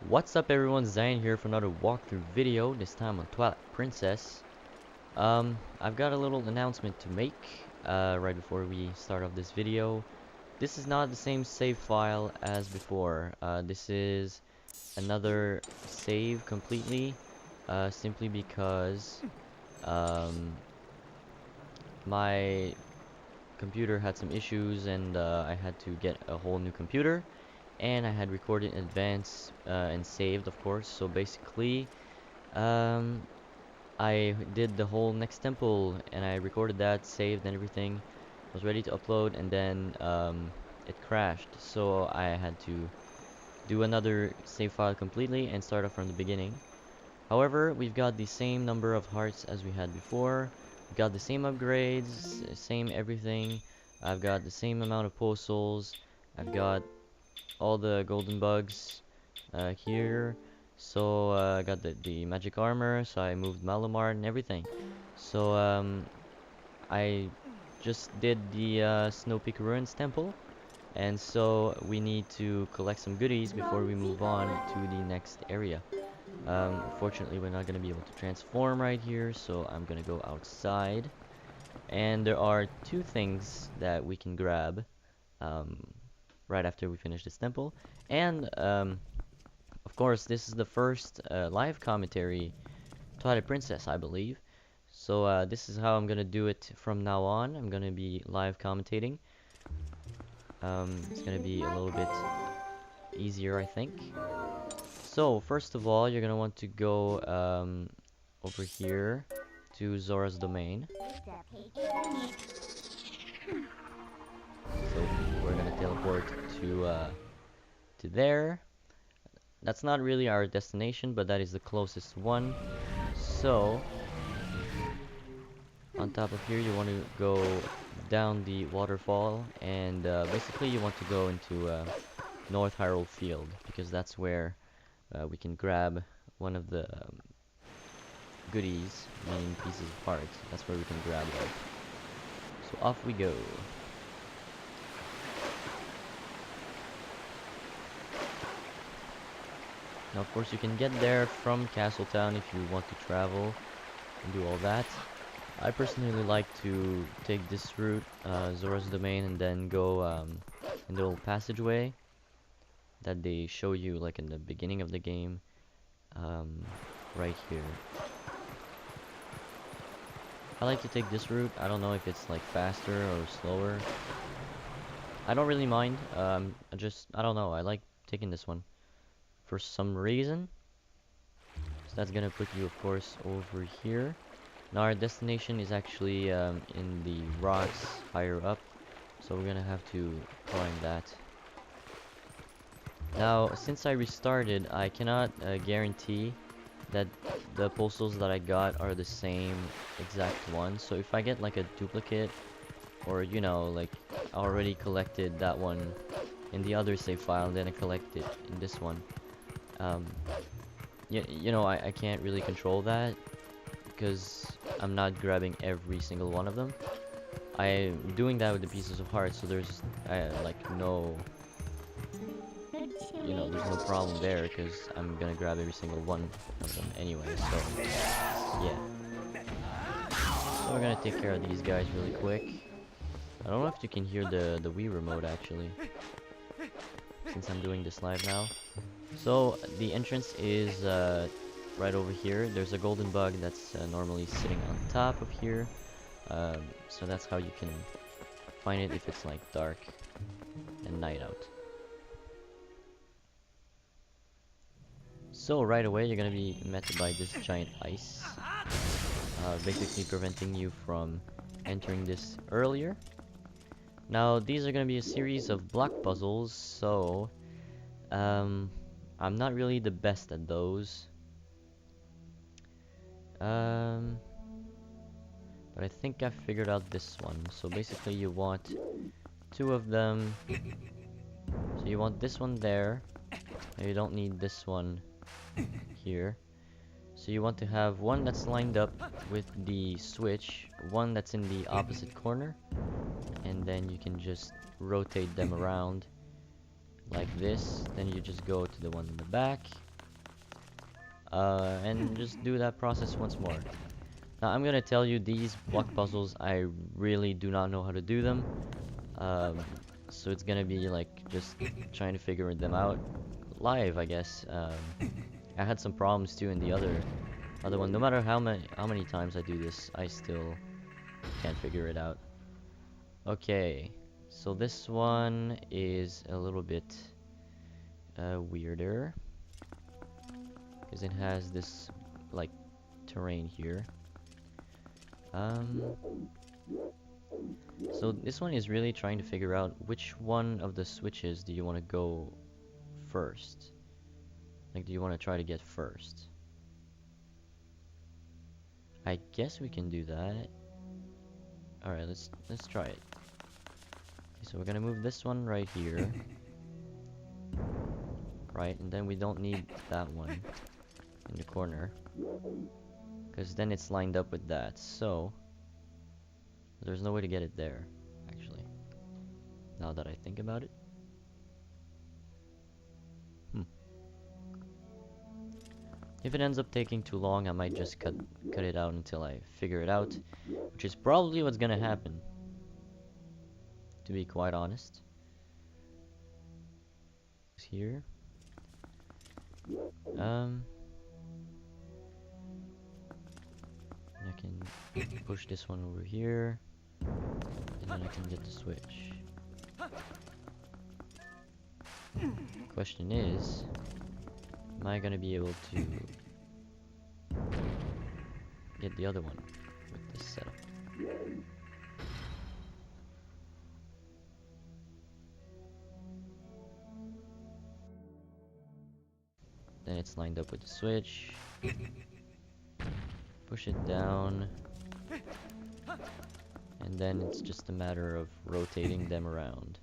What's up everyone, Zion here for another walkthrough video, this time on Twilight Princess. I've got a little announcement to make right before we start off this video. This is not the same save file as before. This is another save completely, simply because my computer had some issues and I had to get a whole new computer. And I had recorded in advance and saved, of course. So basically, um, I did the whole next temple and I recorded that, saved and everything. Was ready to upload, and then it crashed. So I had to do another save file completely and start off from the beginning. However, we've got the same number of hearts as we had before. We've got the same upgrades, same everything. I've got the same amount of postals. I've got all the golden bugs here. So I got the magic armor, so I moved Malamar and everything. So I just did the Snow Peak Ruins temple, and so we need to collect some goodies before we move on to the next area. Unfortunately, we're not gonna be able to transform right here, so I'm gonna go outside. And there are two things that we can grab um, right after we finish this temple. And of course, this is the first live commentary Twilight Princess, I believe. So this is how I'm gonna do it from now on. I'm gonna be live commentating. It's gonna be a little bit easier, I think. So first of all, you're gonna want to go over here to Zora's domain. So we're gonna teleport to there. That's not really our destination, but that is the closest one. So on top of here, you want to go down the waterfall, and basically you want to go into North Hyrule Field, because that's where we can grab one of the goodies, meaning pieces of parts. That's where we can grab it. So off we go. Now, of course, you can get there from Castletown if you want to travel and do all that. I personally like to take this route, Zora's Domain, and then go in the little passageway that they show you like in the beginning of the game, right here. I like to take this route. I don't know if it's like faster or slower. I don't really mind. I don't know. I like taking this one for some reason. So that's gonna put you, of course, over here. Now our destination is actually in the rocks higher up, so we're gonna have to climb that. Now, since I restarted, I cannot guarantee that the postals that I got are the same exact one. So if I get like a duplicate, or you know, like I already collected that one in the other save file, and then I collect it in this one, you know, I can't really control that, because I'm not grabbing every single one of them. I'm doing that with the pieces of heart, so there's like no, you know, there's no problem there, because I'm gonna grab every single one of them anyway. So yeah, so we're gonna take care of these guys really quick. I don't know if you can hear the Wii remote actually, since I'm doing this live now. So the entrance is right over here. There's a golden bug that's normally sitting on top of here. So that's how you can find it if it's like dark and night out. So right away you're gonna be met by this giant ice, basically preventing you from entering this earlier. Now these are gonna be a series of block puzzles, so I'm not really the best at those. But I think I figured out this one. So basically you want two of them. So you want this one there. And you don't need this one here. So you want to have one that's lined up with the switch, one that's in the opposite corner, and then you can just rotate them around like this. Then you just go to the one in the back, and just do that process once more. Now I'm gonna tell you these block puzzles, I really do not know how to do them. Um, so it's gonna be like just trying to figure them out live, I guess. I had some problems too in the other one. No matter how many times I do this, I still can't figure it out. Okay, so this one is a little bit weirder because it has this like terrain here. Um, so this one is really trying to figure out which one of the switches do you want to go first. Like, do you want to try to get first? I guess we can do that. All right, let's try it. Okay, so we're gonna move this one right here, right, and then we don't need that one in the corner, because then it's lined up with that. So there's no way to get it there, actually. Now that I think about it. If it ends up taking too long, I might just cut it out until I figure it out, which is probably what's gonna happen, to be quite honest. Here. I can push this one over here, and then I can get the switch. Question is, am I gonna be able to get the other one with this setup? Then it's lined up with the switch. Push it down. And then it's just a matter of rotating them around.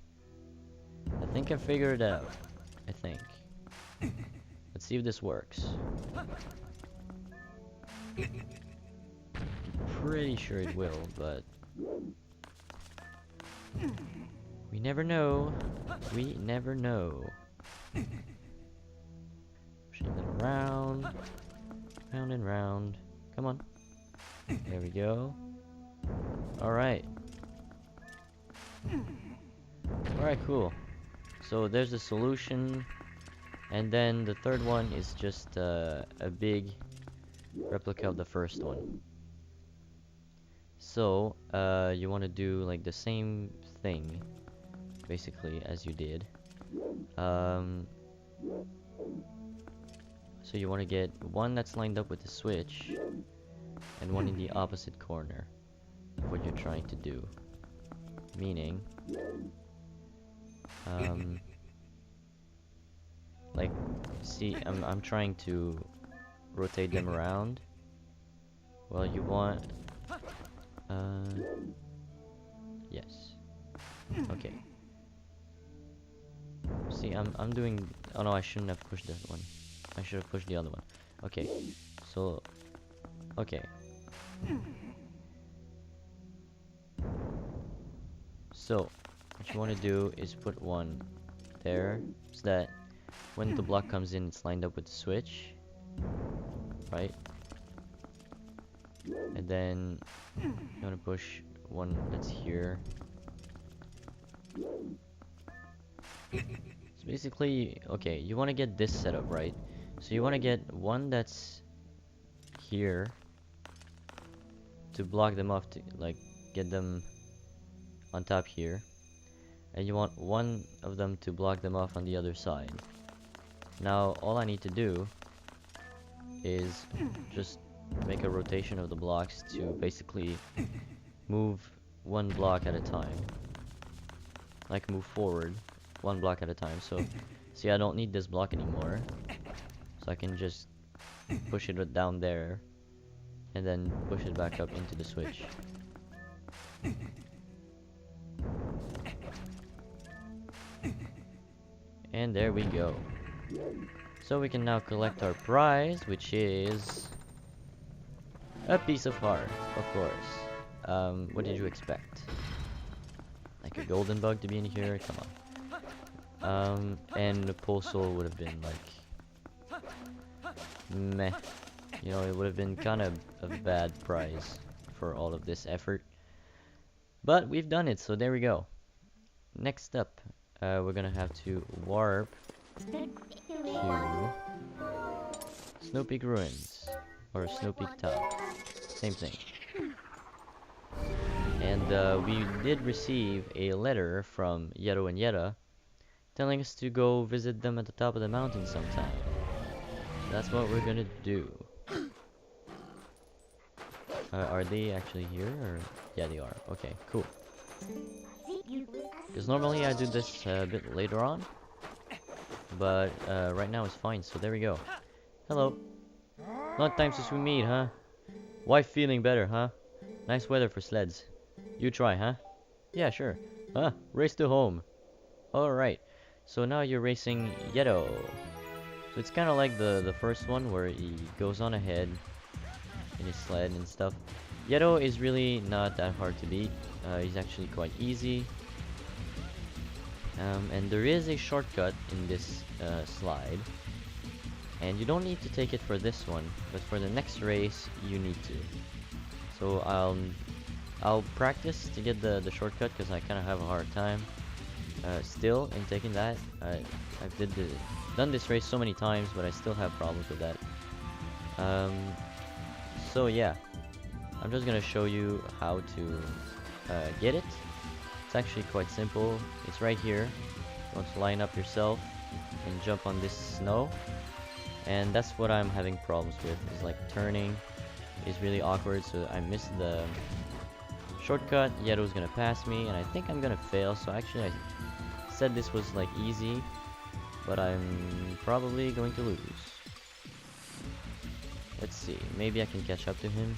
I think I figured it out. I think. Let's see if this works. Pretty sure it will, but we never know. We never know. Pushing them around, round and round. Come on. There we go. Alright. Alright, cool. So there's the solution. And then the third one is just a big replica of the first one. So, you want to do like the same thing, basically, as you did. So you want to get one that's lined up with the switch, and one in the opposite corner of what you're trying to do. Meaning, like, see, I'm trying to rotate them around. Well, you want, yes. Okay. See, I'm doing, oh no, I shouldn't have pushed that one. I should have pushed the other one. Okay, so, okay. So, what you want to do is put one there, so that when the block comes in, it's lined up with the switch, right? And then you want to push one that's here. So basically, okay, you want to get this set up, right? So you want to get one that's here to block them off, to like get them on top here, and you want one of them to block them off on the other side. Now all I need to do is just make a rotation of the blocks to basically move one block at a time, like move forward one block at a time. So see, I don't need this block anymore, so I can just push it down there and then push it back up into the switch. And there we go. So we can now collect our prize, which is a piece of heart, of course. What did you expect? Like a golden bug to be in here? Come on. And the pole soul would have been like meh. You know, it would have been kind of a bad prize for all of this effort. But we've done it, so there we go. Next up, we're gonna have to warp to Snow Peak Ruins, or Snow Peak Top. Same thing. And we did receive a letter from Yeto and Yeta telling us to go visit them at the top of the mountain sometime. That's what we're gonna do. Are they actually here? Or yeah, they are. Okay, cool. Because normally I do this a bit later on, but right now it's fine. So there we go. Hello. Long time since we meet, huh? Wife feeling better, huh? Nice weather for sleds. You try, huh? Yeah, sure. Huh? Race to home. Alright. So now you're racing Yeto. So it's kind of like the first one where he goes on ahead in his sled and stuff. Yeto is really not that hard to beat. He's actually quite easy. And there is a shortcut in this slide. And you don't need to take it for this one, but for the next race, you need to. So I'll practice to get the shortcut because I kind of have a hard time still in taking that. I've done this race so many times, but I still have problems with that. So yeah, I'm just gonna show you how to get it. It's actually quite simple. It's right here. You want to line up yourself and jump on this snow. And that's what I'm having problems with, is like turning is really awkward, so I missed the shortcut. Yeto's gonna pass me, and I think I'm gonna fail, so actually I said this was like easy, but I'm probably going to lose. Let's see, maybe I can catch up to him.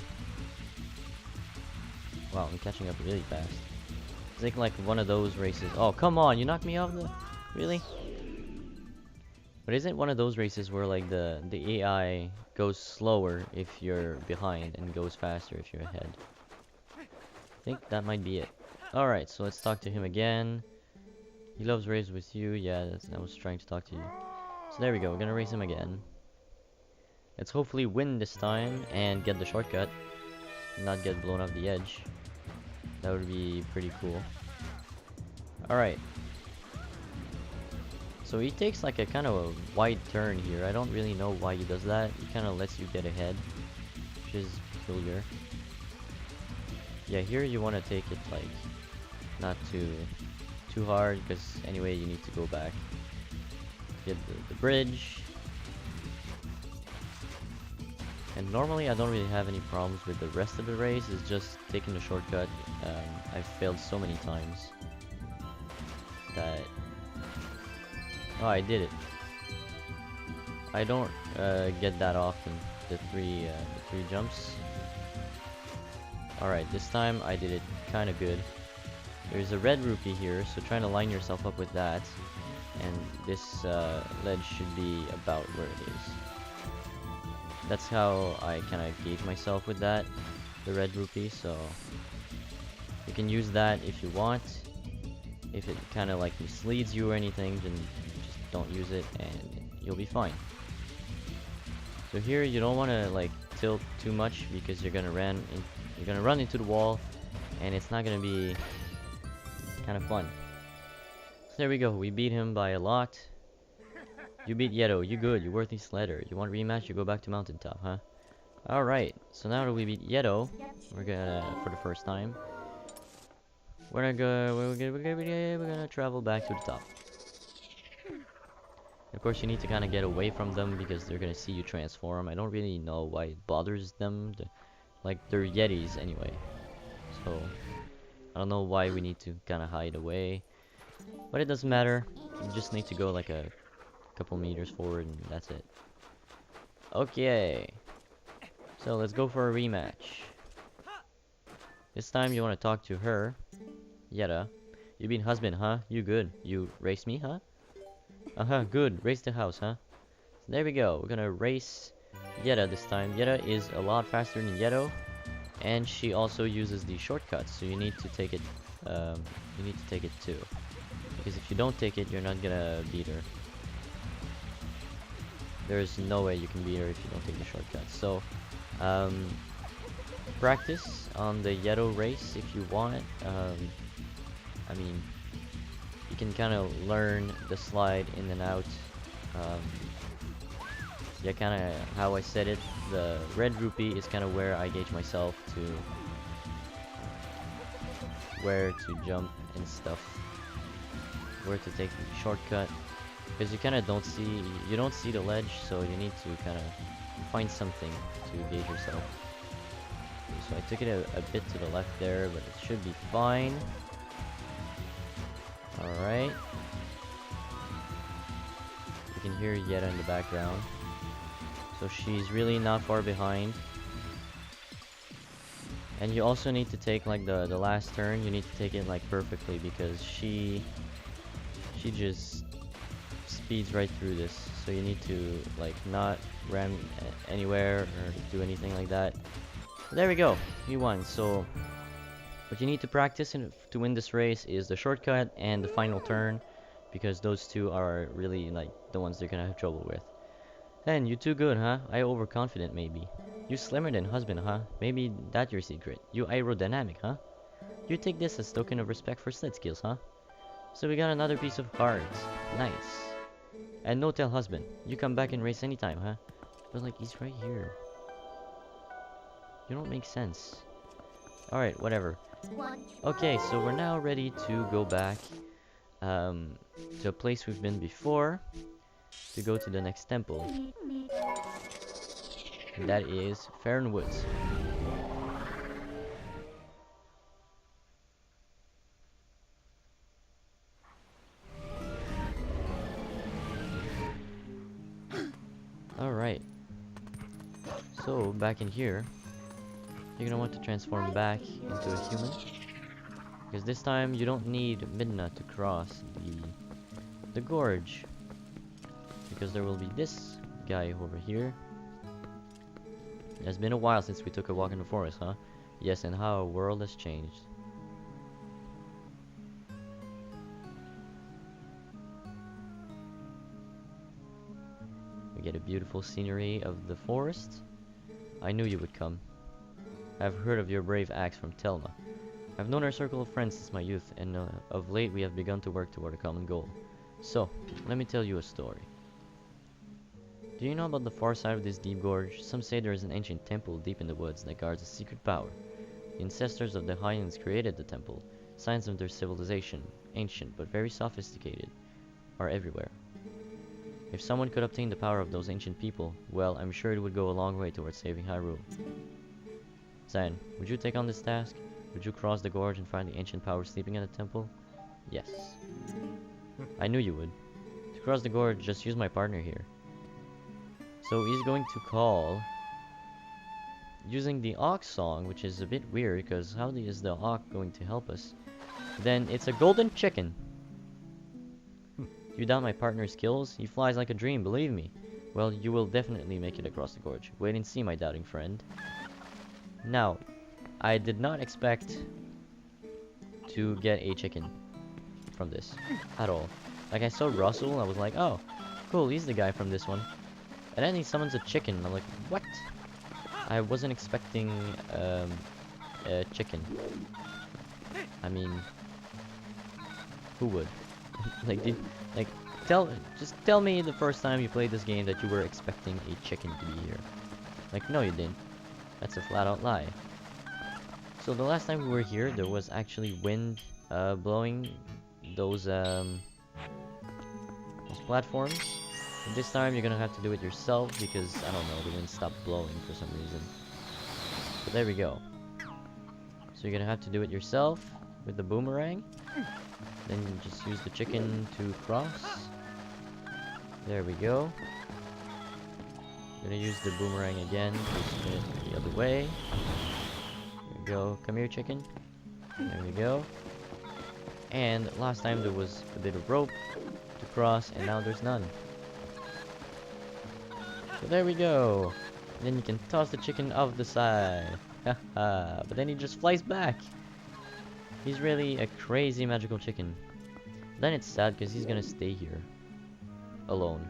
Wow, I'm catching up really fast. It's like one of those races. Oh, come on, you knocked me off the... Really? But isn't one of those races where like the AI goes slower if you're behind and goes faster if you're ahead? I think that might be it. Alright, so let's talk to him again. He loves race with you. Yeah, I was trying to talk to you. So there we go, we're gonna race him again. Let's hopefully win this time and get the shortcut. Not get blown off the edge. That would be pretty cool. Alright. So he takes like a kind of a wide turn here. I don't really know why he does that. He kind of lets you get ahead, which is peculiar. Yeah, here you want to take it like not too hard, because anyway you need to go back. Get the bridge. And normally I don't really have any problems with the rest of the race. It's just taking the shortcut. I've failed so many times that... Oh, I did it. I don't get that often, the three jumps. Alright, this time I did it kind of good. There's a red rupee here, so trying to line yourself up with that. And this ledge should be about where it is. That's how I kind of gauge myself with that, the red rupee, so you can use that if you want. If it kind of like misleads you or anything, then just don't use it and you'll be fine. So here you don't want to like tilt too much, because you're gonna run into the wall, and it's not gonna be kind of fun. So there we go, we beat him by a lot. You beat Yeto, you good, you worthy sledder. You want rematch, you go back to mountaintop, huh? Alright, so now that we beat Yeto, we're gonna, for the first time, we're gonna travel back to the top. Of course, you need to kind of get away from them, because they're gonna see you transform. I don't really know why it bothers them. Like, they're Yetis anyway. So, I don't know why we need to kind of hide away. But it doesn't matter. You just need to go like a couple meters forward and that's it. Okay. So, let's go for a rematch. This time you want to talk to her. Yeta. You been husband, huh? You good. You race me, huh? Uh-huh, good. Race the house, huh? So there we go. We're gonna race Yeta this time. Yeta is a lot faster than Yeto, and she also uses the shortcuts, so you need to take it. You need to take it too, because if you don't take it, you're not gonna beat her. there's no way you can beat her if you don't take the shortcut. So, um, practice on the yellow race if you want. I mean, you can kind of learn the slide in and out. Um, yeah, kind of how I said it. The red rupee is kind of where I gauge myself to where to jump and stuff, where to take the shortcut, because you kind of don't see the ledge, so you need to kind of find something to gauge yourself. So I took it a bit to the left there, but it should be fine. Alright. You can hear Yetta in the background. So she's really not far behind. And you also need to take like the last turn, you need to take it like perfectly, because she just speeds right through this. So you need to like not ram anywhere or do anything like that. There we go, you won. So what you need to practice to win this race is the shortcut and the final turn, because those two are really like the ones they're gonna have trouble with. Then you too good, huh? I overconfident maybe. You slimmer than husband, huh? Maybe that your secret. You aerodynamic, huh? You take this as token of respect for sled skills, huh? So we got another piece of cards. Nice. And no tell husband. You come back and race anytime, huh? But like he's right here. You don't make sense. Alright, whatever. Okay, so we're now ready to go back to a place we've been before to go to the next temple. And that is Farron Woods. Alright. So, back in here, you're gonna want to transform back into a human. Because this time, you don't need Midna to cross the gorge. Because there will be this guy over here. It has been a while since we took a walk in the forest, huh? Yes, and how our world has changed. We get a beautiful scenery of the forest. I knew you would come. I've heard of your brave acts from Telma. I've known our circle of friends since my youth, and of late we have begun to work toward a common goal. So, let me tell you a story. Do you know about the far side of this deep gorge? Some say there is an ancient temple deep in the woods that guards a secret power. The ancestors of the Highlands created the temple. Signs of their civilization, ancient but very sophisticated, are everywhere. If someone could obtain the power of those ancient people, well, I'm sure it would go a long way towards saving Hyrule. Zan, would you take on this task? Would you cross the gorge and find the ancient power sleeping in the temple? Yes. I knew you would. To cross the gorge, just use my partner here. So he's going to call using the Ox song, which is a bit weird because how is the Ox going to help us? Then it's a golden chicken. You doubt my partner's skills? He flies like a dream, believe me. Well, you will definitely make it across the gorge. Wait and see, my doubting friend. Now, I did not expect to get a chicken from this at all. Like, I saw Russell, I was like, oh, cool, he's the guy from this one. And then he summons a chicken. I'm like, what? I wasn't expecting a chicken. I mean, who would? Just tell me the first time you played this game that you were expecting a chicken to be here. Like, no, you didn't. That's a flat-out lie. So the last time we were here, there was actually wind blowing those platforms. And this time you're gonna have to do it yourself because, I don't know, the wind stopped blowing for some reason. But there we go. So you're gonna have to do it yourself with the boomerang. Then you just use the chicken to cross. There we go. Gonna use the boomerang again to spin it the other way. There we go. Come here, chicken. There we go. And last time there was a bit of rope to cross, and now there's none. So there we go. And then you can toss the chicken off the side. Haha. But then he just flies back. He's really a crazy magical chicken. Then it's sad because he's gonna stay here. Alone.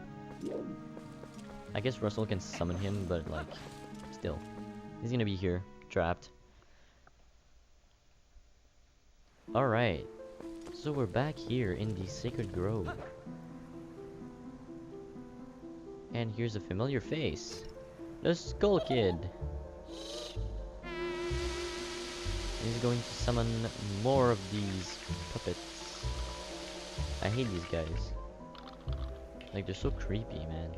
I guess Russell can summon him, but like, still. He's gonna be here, trapped. Alright. So we're back here in the Sacred Grove. And here's a familiar face. The Skull Kid. He's going to summon more of these puppets. I hate these guys. Like, they're so creepy, man.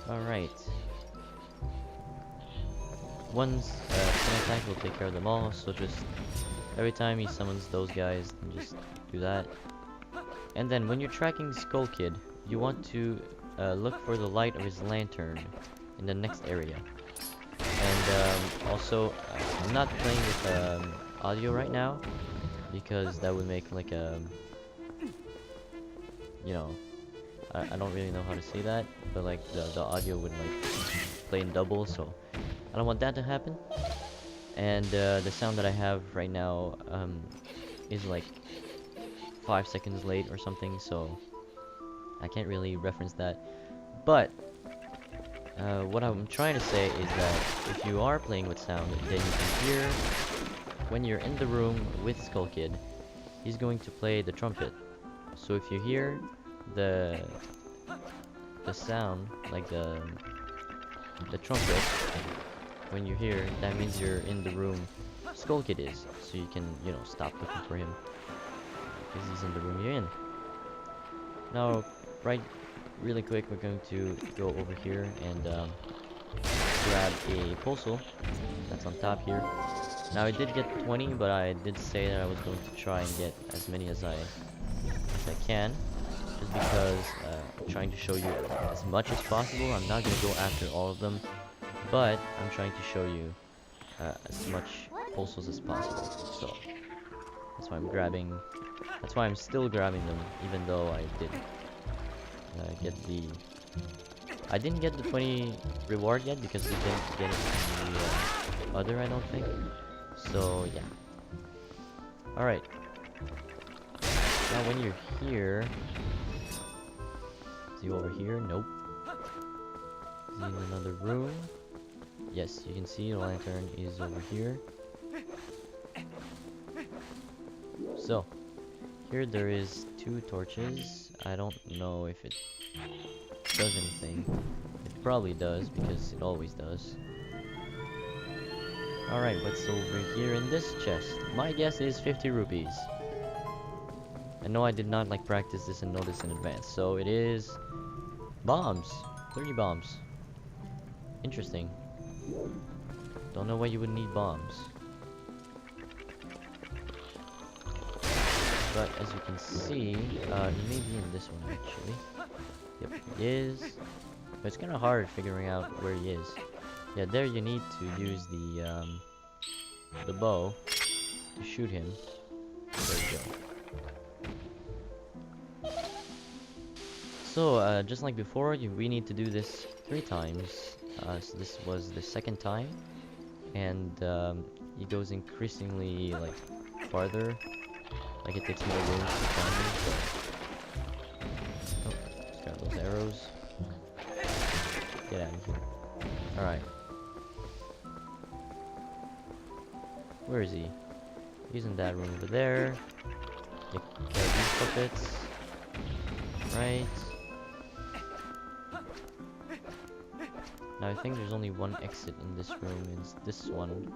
Alright. One attack will take care of them all, so just every time he summons those guys, just do that. And then when you're tracking Skull Kid, you want to look for the light of his lantern in the next area. And also, I'm not playing with audio right now, because that would make like a, you know, I don't really know how to say that, but like the audio would like play in double, so I don't want that to happen. And the sound that I have right now is like 5 seconds late or something, so I can't really reference that. But what I'm trying to say is that if you are playing with sound, then you can hear when you're in the room with Skull Kid, he's going to play the trumpet. So if you hear the sound, like the trumpet, when you hear, that means you're in the room Skull Kid is, so you can, you know, stop looking for him because he's in the room you're in. Now, really quick, we're going to go over here and grab a postal that's on top here. Now I did get 20, but I did say that I was going to try and get as many as I can, just because I'm trying to show you as much as possible. I'm not going to go after all of them, but I'm trying to show you as much postals as possible. So that's why I'm grabbing. That's why I'm still grabbing them, even though I did get the. I didn't get the 20 reward yet because we didn't get it in the other, I don't think. So yeah. All right. Now when you're here, is he over here? Nope. Is he in another room? Yes, you can see the lantern is over here. So, here there is 2 torches. I don't know if it does anything. It probably does, because it always does. Alright, what's over here in this chest? My guess is 50 rupees. I know I did not like practice this and know this in advance. So it is bombs. 30 bombs. Interesting. Don't know why you would need bombs. But as you can see, he may be in this one actually. Yep, he is. But it's kind of hard figuring out where he is. Yeah, there you need to use the bow to shoot him. There you go. So, just like before, we need to do this 3 times. So this was the 2nd time, and it goes increasingly like farther. Like it takes more room to find me. So. Oh, just got those arrows. Get out of here. Alright. Where is he? He's in that room over there. Take care of these puppets. Right. Now I think there's only one exit in this room. It's this one.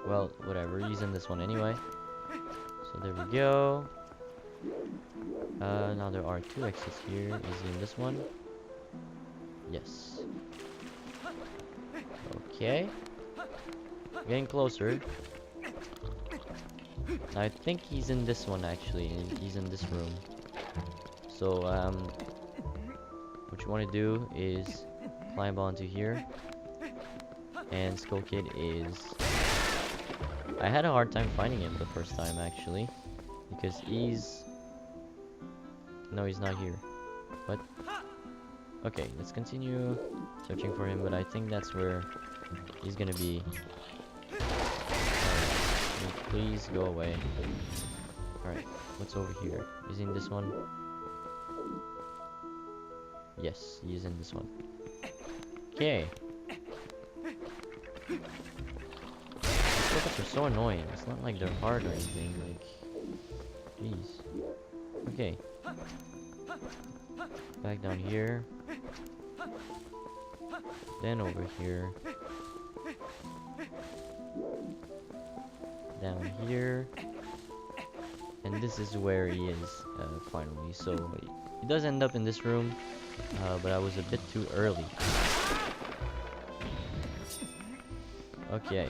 Well, whatever. He's in this one anyway. So there we go. Now there are 2 exits here. Is he in this one? Yes. Okay. Getting closer. I think he's in this one actually, and he's in this room. So what you want to do is climb onto here. And Skull Kid is. I had a hard time finding him the first time actually, because he's. No, he's not here. What? Okay, let's continue searching for him, but I think that's where he's gonna be. Alright, please go away. Alright, what's over here? Is he in this one? Yes, he's in this one. Okay. These puppets are so annoying. It's not like they're hard or anything. Like, jeez. Okay. Back down here. Then over here. Down here. And this is where he is, finally. So, he does end up in this room, but I was a bit too early. Okay.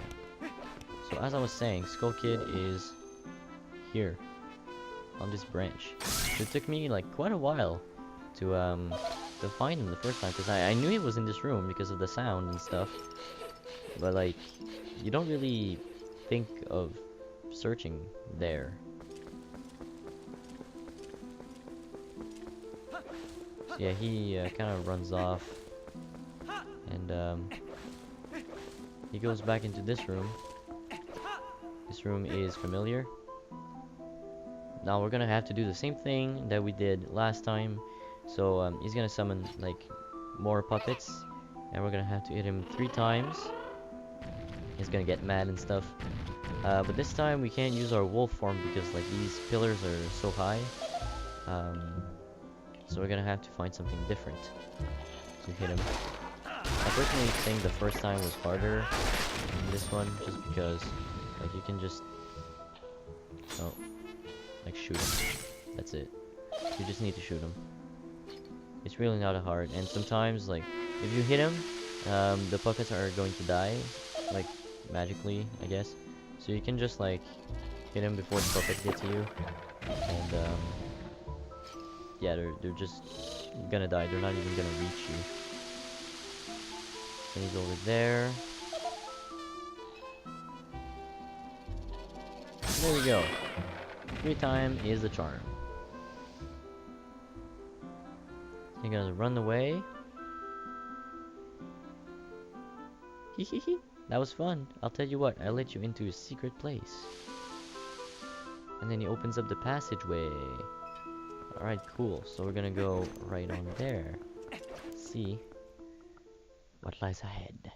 So, as I was saying, Skull Kid is here, on this branch. So it took me, like, quite a while to find him the first time, because I knew he was in this room because of the sound and stuff. But, like, you don't really think of searching there. So yeah, he kind of runs off, and he goes back into this room. This room is familiar. Now we're gonna have to do the same thing that we did last time. So he's gonna summon like more puppets, and we're gonna have to hit him 3 times. He's gonna get mad and stuff. But this time we can't use our wolf form because like these pillars are so high. So we're gonna have to find something different to hit him. I personally think the first time was harder than this one, just because like you can just like shoot him. That's it. You just need to shoot him. It's really not hard, and sometimes like if you hit him, the puppets are going to die, like magically, I guess. So you can just like hit him before the puppet gets you, and yeah, they're just gonna die. They're not even gonna reach you. And he's over there. There we go. 3 times is the charm. You're gonna run away. Hehehe. That was fun. I'll tell you what, I let you into a secret place. And then he opens up the passageway. Alright, cool. So we're gonna go right on there. See what lies ahead.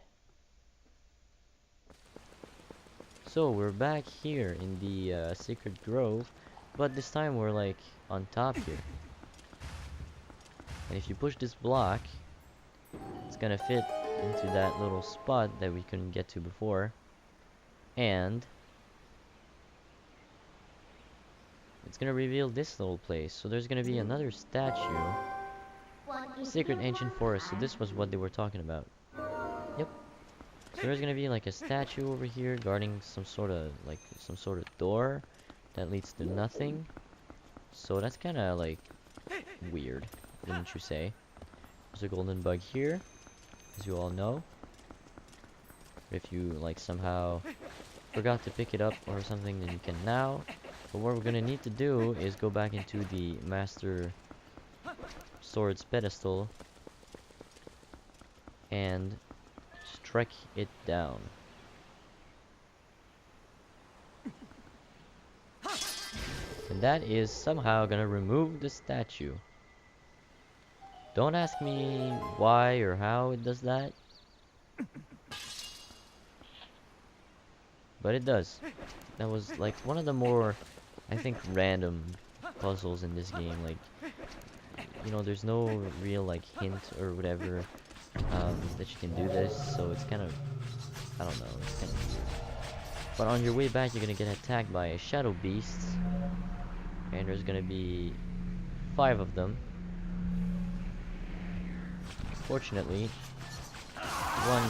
So we're back here in the Sacred Grove, but this time we're like on top here. And if you push this block, it's gonna fit into that little spot that we couldn't get to before. And it's gonna reveal this little place. So there's gonna be another statue. Sacred Ancient Forest. So this was what they were talking about. Yep. So there's gonna be like a statue over here guarding some sort of door that leads to nothing. So that's kind of like weird, wouldn't you say? There's a golden bug here, as you all know. If you like somehow forgot to pick it up or something, then you can now. But what we're gonna need to do is go back into the Master Sword's pedestal and strike it down. And that is somehow gonna remove the statue. Don't ask me why or how it does that. But it does. That was like one of the more, I think, random puzzles in this game. Like, you know, there's no real like hint or whatever that you can do this, so it's kind of, I don't know, it's kind of weird. But on your way back, you're gonna get attacked by a shadow beast, and there's gonna be 5 of them. Fortunately, one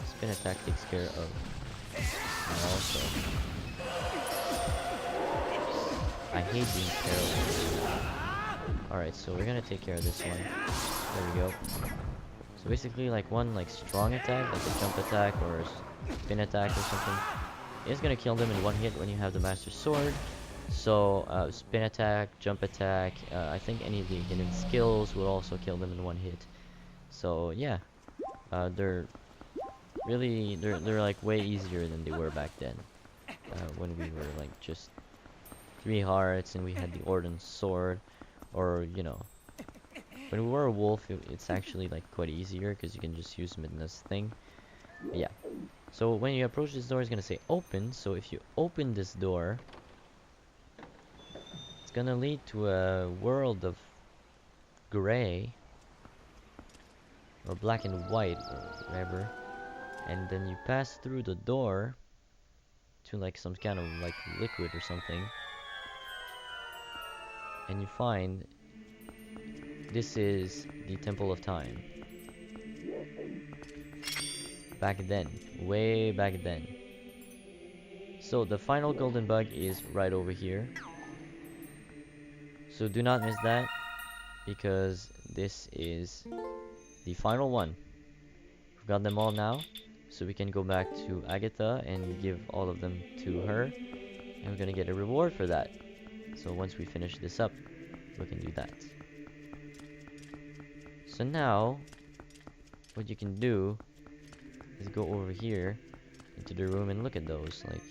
spin attack takes care of. Also, I hate being paralyzed. Alright, so we're gonna take care of this one. There we go. So basically, like one like strong attack, like a jump attack or a spin attack or something, is gonna kill them in 1 hit when you have the Master Sword. So spin attack, jump attack, I think any of the hidden skills will also kill them in 1 hit. So yeah, they're really they're like way easier than they were back then, when we were like just 3 hearts and we had the Ordnance Sword, or you know, When we were a wolf, it's actually like quite easier because you can just use Midna's thing. But yeah. So when you approach this door, it's gonna say open. So if you open this door, it's gonna lead to a world of gray or black and white or whatever. And then you pass through the door to like some kind of like liquid or something. And you find this is the Temple of Time. Back then, way back then. So the final golden bug is right over here. So do not miss that, because this is the final one. We've got them all now, so we can go back to Agatha and give all of them to her, and we're gonna get a reward for that. So once we finish this up, we can do that. So now, what you can do is go over here into the room and look at those. Like,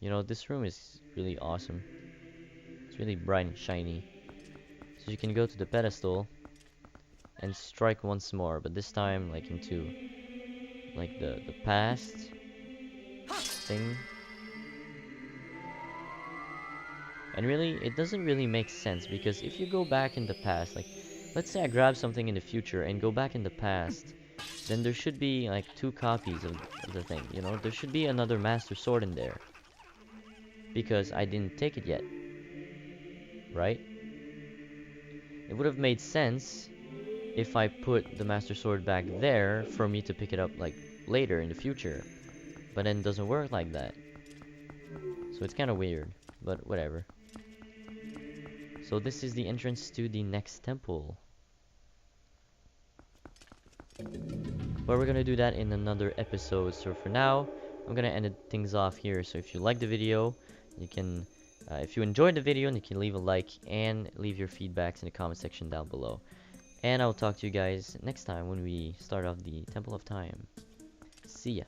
you know, this room is really awesome. It's really bright and shiny. So you can go to the pedestal and strike once more, but this time like into like the past thing. And really, it doesn't really make sense, because if you go back in the past, like let's say I grab something in the future and go back in the past, then there should be like 2 copies of the thing, you know? There should be another Master Sword in there, because I didn't take it yet, right? It would have made sense if I put the Master Sword back there for me to pick it up like later in the future, but then it doesn't work like that. So it's kind of weird, but whatever. So this is the entrance to the next temple. But we're gonna do that in another episode. So for now, I'm gonna end things off here. So if you like the video, you can, if you enjoyed the video, you can leave a like and leave your feedbacks in the comment section down below. And I'll talk to you guys next time when we start off the Temple of Time. See ya.